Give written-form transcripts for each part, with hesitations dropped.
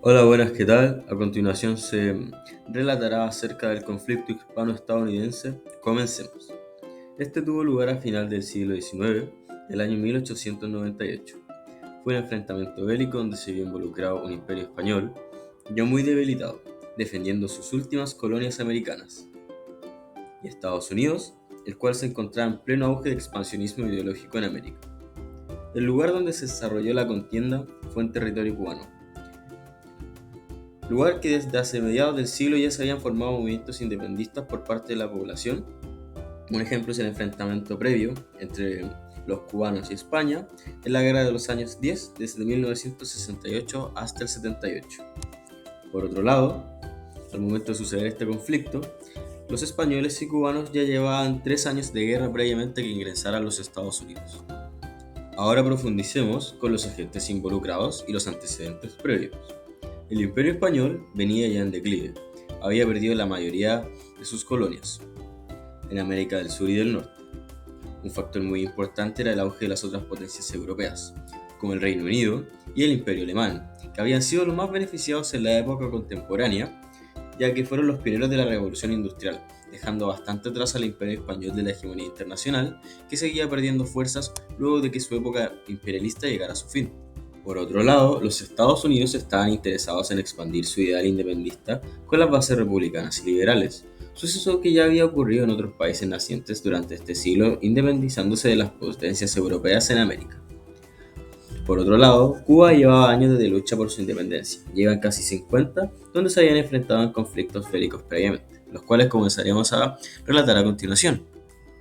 Hola, buenas, ¿qué tal? A continuación se relatará acerca del conflicto hispano-estadounidense. Comencemos. Este tuvo lugar a final del siglo XIX, el año 1898. Fue un enfrentamiento bélico donde se vio involucrado un imperio español, ya muy debilitado, defendiendo sus últimas colonias americanas, y Estados Unidos, el cual se encontraba en pleno auge de expansionismo ideológico en América. El lugar donde se desarrolló la contienda fue en territorio cubano, lugar que desde hace mediados del siglo ya se habían formado movimientos independistas por parte de la población. Un ejemplo es el enfrentamiento previo entre los cubanos y España en la guerra de los años 10, desde 1968 hasta el 78. Por otro lado, al momento de suceder este conflicto, los españoles y cubanos ya llevaban 3 años de guerra previamente que ingresara a los Estados Unidos. Ahora profundicemos con los agentes involucrados y los antecedentes previos. El Imperio Español venía ya en declive, había perdido la mayoría de sus colonias en América del Sur y del Norte. Un factor muy importante era el auge de las otras potencias europeas, como el Reino Unido y el Imperio Alemán, que habían sido los más beneficiados en la época contemporánea, ya que fueron los pioneros de la Revolución Industrial, dejando bastante atrás al Imperio Español de la hegemonía internacional, que seguía perdiendo fuerzas luego de que su época imperialista llegara a su fin. Por otro lado, los Estados Unidos estaban interesados en expandir su ideal independentista con las bases republicanas y liberales, suceso que ya había ocurrido en otros países nacientes durante este siglo, independizándose de las potencias europeas en América. Por otro lado, Cuba llevaba años de lucha por su independencia, llevan casi 50, donde se habían enfrentado en conflictos bélicos previamente, los cuales comenzaremos a relatar a continuación.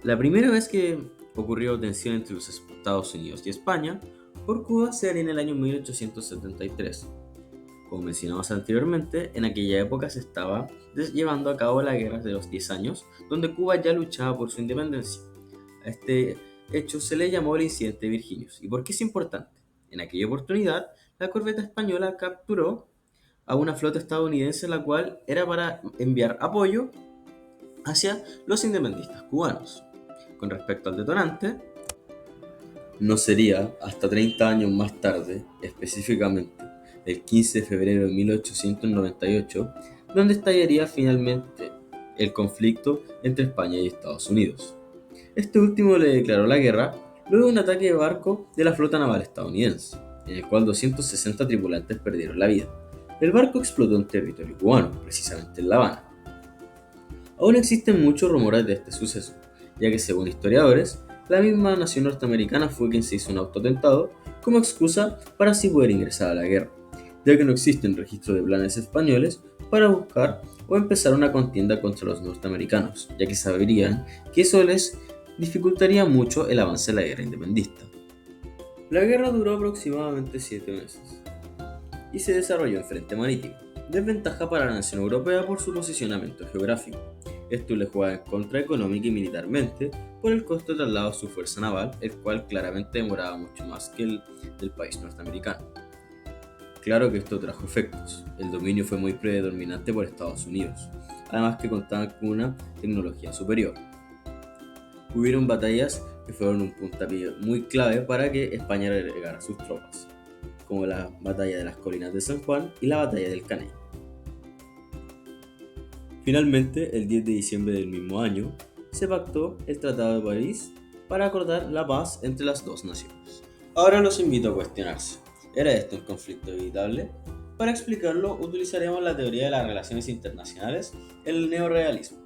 La primera vez que ocurrió tensión entre los Estados Unidos y España por Cuba se haría en el año 1873. Como mencionamos anteriormente, en aquella época se estaba llevando a cabo la Guerra de los 10 años, donde Cuba ya luchaba por su independencia. A este hecho se le llamó el Incidente de Virginius. ¿Y por qué es importante? En aquella oportunidad, la corbeta española capturó a una flota estadounidense, la cual era para enviar apoyo hacia los independistas cubanos. Con respecto al detonante, no sería hasta 30 años más tarde, específicamente el 15 de febrero de 1898, donde estallaría finalmente el conflicto entre España y Estados Unidos. Este último le declaró la guerra luego de un ataque de barco de la flota naval estadounidense, en el cual 260 tripulantes perdieron la vida. El barco explotó en territorio cubano, precisamente en La Habana. Aún existen muchos rumores de este suceso, ya que según historiadores, la misma nación norteamericana fue quien se hizo un autotentado como excusa para así poder ingresar a la guerra, ya que no existen registros de planes españoles para buscar o empezar una contienda contra los norteamericanos, ya que sabrían que eso les dificultaría mucho el avance de la guerra independentista. La guerra duró aproximadamente 7 meses y se desarrolló en frente marítimo, desventaja para la nación europea por su posicionamiento geográfico. Esto le jugaba en contra económica y militarmente por el costo de traslado de su fuerza naval, el cual claramente demoraba mucho más que el del país norteamericano. Claro que esto trajo efectos. El dominio fue muy predominante por Estados Unidos, además que contaban con una tecnología superior. Hubieron batallas que fueron un puntapié muy clave para que España relegara sus tropas, como la batalla de las colinas de San Juan y la batalla del Caney. Finalmente, el 10 de diciembre del mismo año, se pactó el Tratado de París para acordar la paz entre las dos naciones. Ahora los invito a cuestionarse, ¿era esto un conflicto evitable? Para explicarlo, utilizaremos la teoría de las relaciones internacionales, el neorrealismo,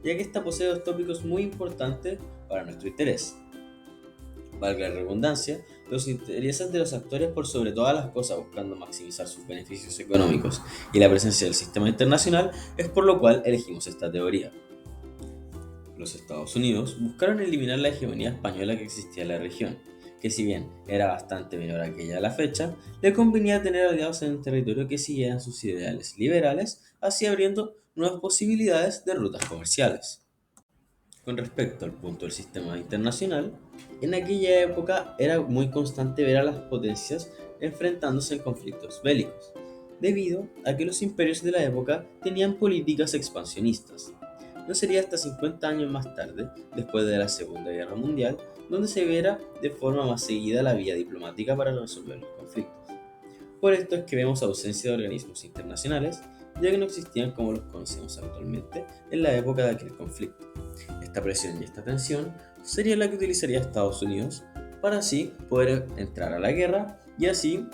ya que esta posee dos tópicos muy importantes para nuestro interés. Valga la redundancia, los intereses de los actores por sobre todas las cosas buscando maximizar sus beneficios económicos y la presencia del sistema internacional es por lo cual elegimos esta teoría. Los Estados Unidos buscaron eliminar la hegemonía española que existía en la región, que si bien era bastante menor a aquella a la fecha, le convenía tener aliados en el territorio que siguieran sus ideales liberales, así abriendo nuevas posibilidades de rutas comerciales. Con respecto al punto del sistema internacional, en aquella época era muy constante ver a las potencias enfrentándose en conflictos bélicos, debido a que los imperios de la época tenían políticas expansionistas. No sería hasta 50 años más tarde, después de la Segunda Guerra Mundial, donde se viera de forma más seguida la vía diplomática para resolver los conflictos. Por esto es que vemos ausencia de organismos internacionales, ya que no existían como los conocemos actualmente en la época de aquel conflicto. Esta presión y esta tensión sería la que utilizaría Estados Unidos para así poder entrar a la guerra y así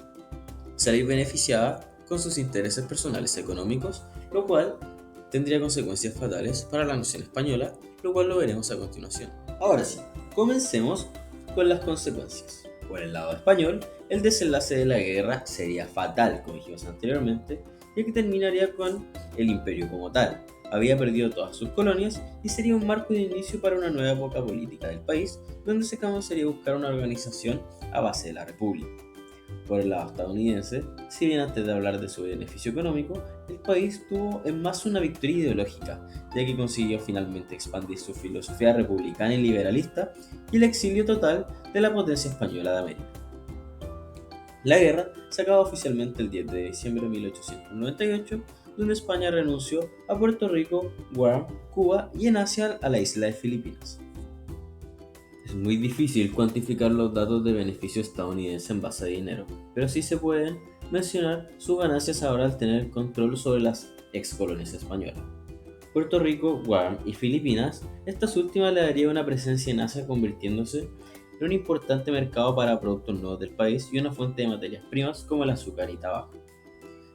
salir beneficiada con sus intereses personales económicos, lo cual tendría consecuencias fatales para la nación española, lo cual lo veremos a continuación. Ahora sí, comencemos con las consecuencias. Por el lado español, el desenlace de la guerra sería fatal, como dijimos anteriormente, ya que terminaría con el imperio como tal. Había perdido todas sus colonias y sería un marco de inicio para una nueva época política del país, donde se comenzaría a buscar una organización a base de la república. Por el lado estadounidense, si bien antes de hablar de su beneficio económico, el país tuvo en más una victoria ideológica, ya que consiguió finalmente expandir su filosofía republicana y liberalista y el exilio total de la potencia española de América. La guerra se acaba oficialmente el 10 de diciembre de 1898, donde España renunció a Puerto Rico, Guam, Cuba y en Asia a la isla de Filipinas. Es muy difícil cuantificar los datos de beneficio estadounidense en base a dinero, pero sí se pueden mencionar sus ganancias ahora al tener control sobre las ex colonias españolas. Puerto Rico, Guam y Filipinas, estas últimas le daría una presencia en Asia convirtiéndose en un importante mercado para productos nuevos del país y una fuente de materias primas como el azúcar y tabaco.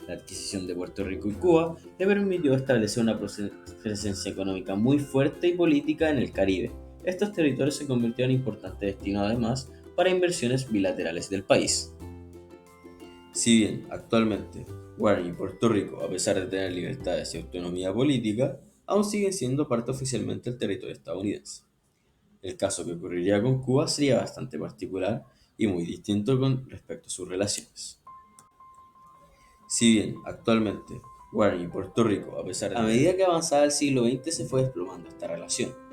La adquisición de Puerto Rico y Cuba le permitió establecer una presencia económica muy fuerte y política en el Caribe. Estos territorios se convirtieron en importante destino además para inversiones bilaterales del país. Si bien actualmente Guam y Puerto Rico, a pesar de tener libertades y autonomía política, aún siguen siendo parte oficialmente del territorio estadounidense. El caso que ocurriría con Cuba sería bastante particular y muy distinto con respecto a sus relaciones. Si bien actualmente Guam y Puerto Rico, a medida que avanzaba el siglo XX se fue desplomando esta relación.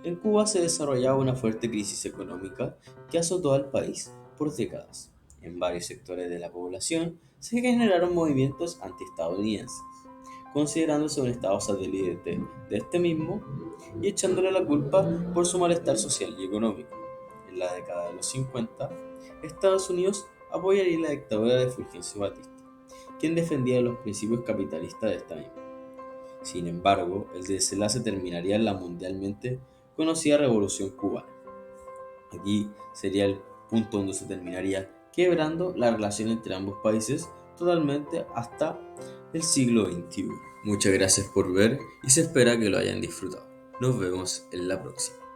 En Cuba se desarrollaba una fuerte crisis económica que azotó al país por décadas. En varios sectores de la población se generaron movimientos antiestadounidenses, considerándose un estado satélite de este mismo y echándole la culpa por su malestar social y económico. En la década de los 50, Estados Unidos apoyaría la dictadura de Fulgencio Batista, quien defendía los principios capitalistas de esta misma. Sin embargo, el desenlace terminaría en la mundialmente conocida Revolución Cubana. Aquí sería el punto donde se terminaría quebrando la relación entre ambos países totalmente hasta el siglo XXI. Muchas gracias por ver y se espera que lo hayan disfrutado. Nos vemos en la próxima.